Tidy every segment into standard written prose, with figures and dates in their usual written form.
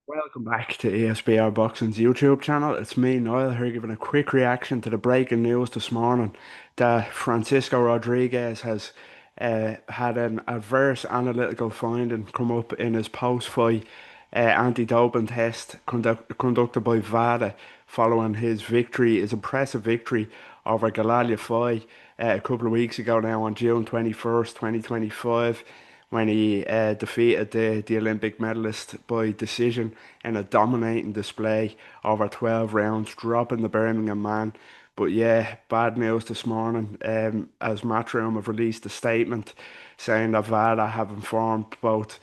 Welcome back to ESBR Boxing's YouTube channel. It's me, Niall, here giving a quick reaction to the breaking news this morning that Francisco Rodriguez has had an adverse analytical finding come up in his post-fight anti-doping test conducted by VADA following his impressive victory over Galal Yafai a couple of weeks ago now on June 21st, 2025 when he defeated the Olympic medalist by decision in a dominating display over 12 rounds, dropping the Birmingham man. But yeah, bad news this morning as Matchroom have released a statement saying that VADA have informed both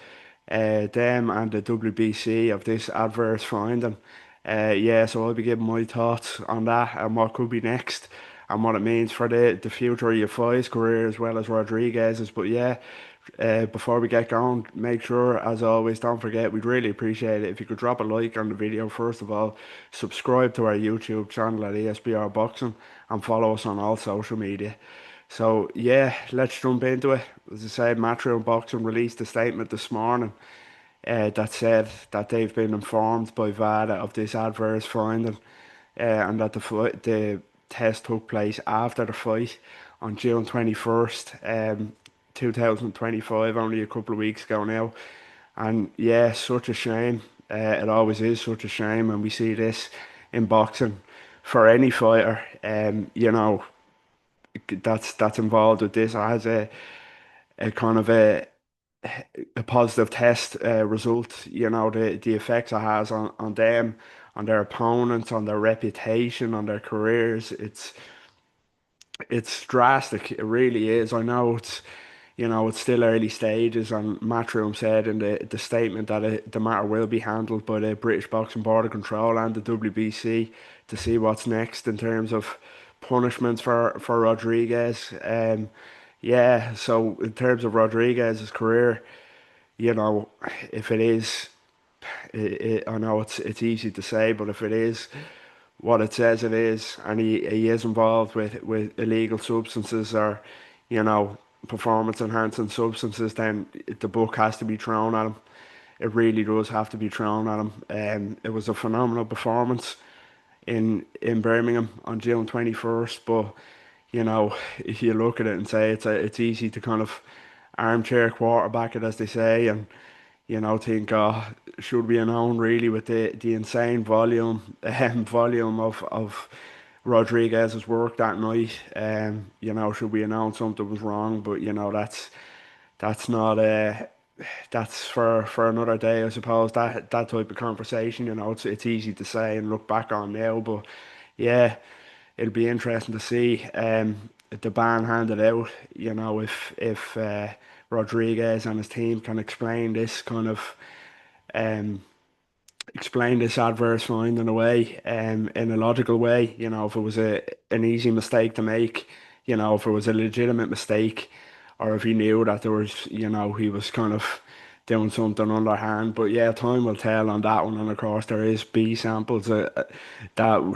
them and the WBC of this adverse finding. Yeah, so I'll be giving my thoughts on that and what could be next and what it means for the future of Yafai's career as well as Rodriguez's. But yeah, before we get going, make sure, as always, don't forget, we'd really appreciate it if you could drop a like on the video. First of all, subscribe to our YouTube channel at ESBR Boxing and follow us on all social media. So yeah, let's jump into it. As I said, Matchroom Boxing released a statement this morning that said that they've been informed by VADA of this adverse finding and that the test took place after the fight on June 21st, 2025, only a couple of weeks ago now. And yeah, such a shame. It always is such a shame when we see this in boxing for any fighter. That's involved with this has a kind of a positive test result, the effects it has on them, on their opponents, on their reputation, on their careers. It's drastic. It really is. I know it's still early stages, and Matchroom said in the statement that the matter will be handled by the British Boxing Board of Control and the WBC to see what's next in terms of punishments for Rodriguez. Yeah, so in terms of Rodriguez's career, you know, if it is, I know it's easy to say, but if it is what it says it is, and he is involved with illegal substances or, you know, performance enhancing substances, then the book has to be thrown at him. It really does have to be thrown at him. It was a phenomenal performance in Birmingham on June 21st, but you look at it and say it's easy to kind of armchair quarterback it, as they say, and think, should be known really with the insane volume of Rodriguez's work that night. Should we announce something was wrong? But that's not that's for another day, I suppose. That type of conversation, it's easy to say and look back on now, but yeah, it'll be interesting to see the ban handed out. If Rodriguez and his team can um, explain this adverse find in a way, in a logical way. If it was an easy mistake to make, if it was a legitimate mistake, or if he knew that he was kind of doing something underhand. But yeah, time will tell on that one. And of course, there is B samples that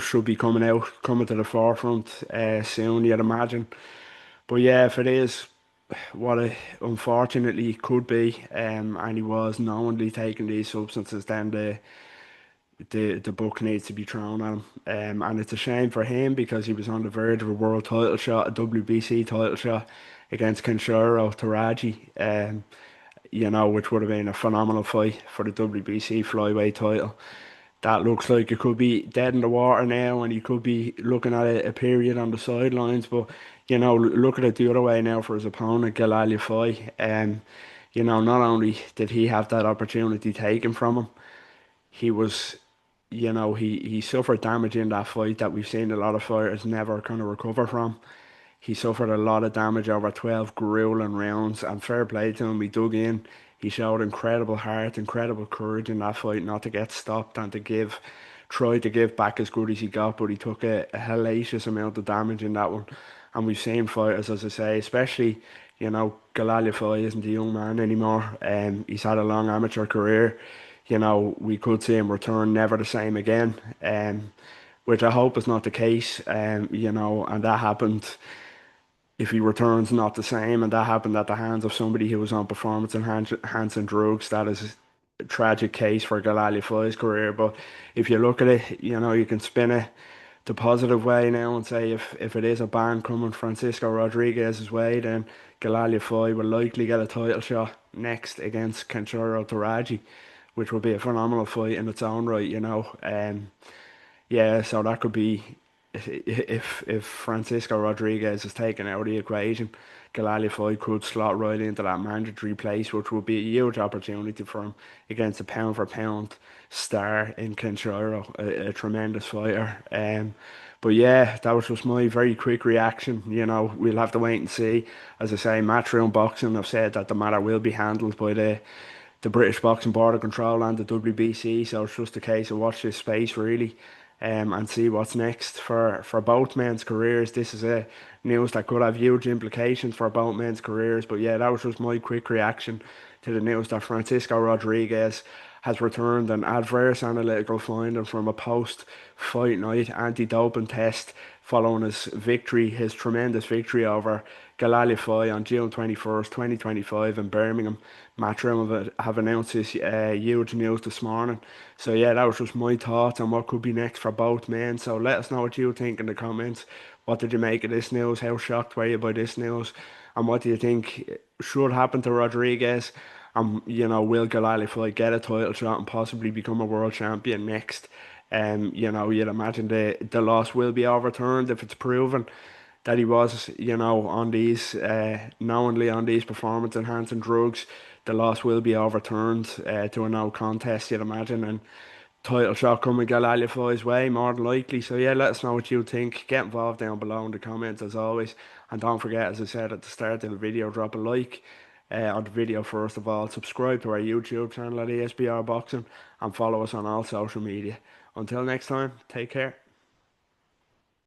should be coming to the forefront soon, you'd imagine. But yeah, if it is what it unfortunately could be, and he was knowingly taking these substances, then the book needs to be thrown at him. And it's a shame for him because he was on the verge of a world title shot, a WBC title shot against Kenshiro Taraji, which would have been a phenomenal fight for the WBC flyweight title. That looks like it could be dead in the water now, and he could be looking at a period on the sidelines. But look at it the other way now for his opponent, Galal Yafai. Not only did he have that opportunity taken from him, he was, he suffered damage in that fight that we've seen a lot of fighters never kind of recover from. He suffered a lot of damage over 12 grueling rounds, and fair play to him. He dug in. He showed incredible heart, incredible courage in that fight not to get stopped and tried to give back as good as he got, but he took a hellacious amount of damage in that one. And we've seen fighters, as I say, especially, Galal Yafai isn't a young man anymore. He's had a long amateur career. We could see him return never the same again. Which I hope is not the case. And that happened if he returns not the same, and that happened at the hands of somebody who was on performance enhancing drugs, that is tragic case for Galal Yafai's career. But if you look at it, you can spin it the positive way now and say if it is a ban coming Francisco Rodriguez's way, then Galal Yafai will likely get a title shot next against Kenshiro Taraji, which will be a phenomenal fight in its own right, yeah, so that could be if Francisco Rodriguez is taken out of the equation, Galal could slot right into that mandatory place, which would be a huge opportunity for him against a pound for pound star in Kenshiro, a tremendous fighter. But yeah, that was just my very quick reaction. We'll have to wait and see. As I say, Matchroom Boxing have said that the matter will be handled by the British Boxing Board of Control and the WBC. So it's just a case of watch this space really, and see what's next for both men's careers. This is a news that could have huge implications for both men's careers. But yeah, that was just my quick reaction to the news that Francisco Rodriguez has returned an adverse analytical finding from a post-fight night anti-doping test following his tremendous victory over Galal Yafai on June 21st, 2025 in Birmingham. Matchroom have announced this huge news this morning. So yeah, that was just my thoughts on what could be next for both men. So let us know what you think in the comments. What did you make of this news? How shocked were you by this news? And what do you think should happen to Rodriguez? Will Galal get a title shot and possibly become a world champion next? You'd imagine the loss will be overturned if it's proven that he was, on these knowingly on these performance enhancing drugs. The loss will be overturned to a no contest, you'd imagine, and title shot coming Galal Yafai's way more than likely. So yeah, let us know what you think. Get involved down below in the comments as always, and don't forget, as I said at the start of the video, drop a like on the video first of all. Subscribe to our YouTube channel at ESBR Boxing and follow us on all social media. Until next time, take care.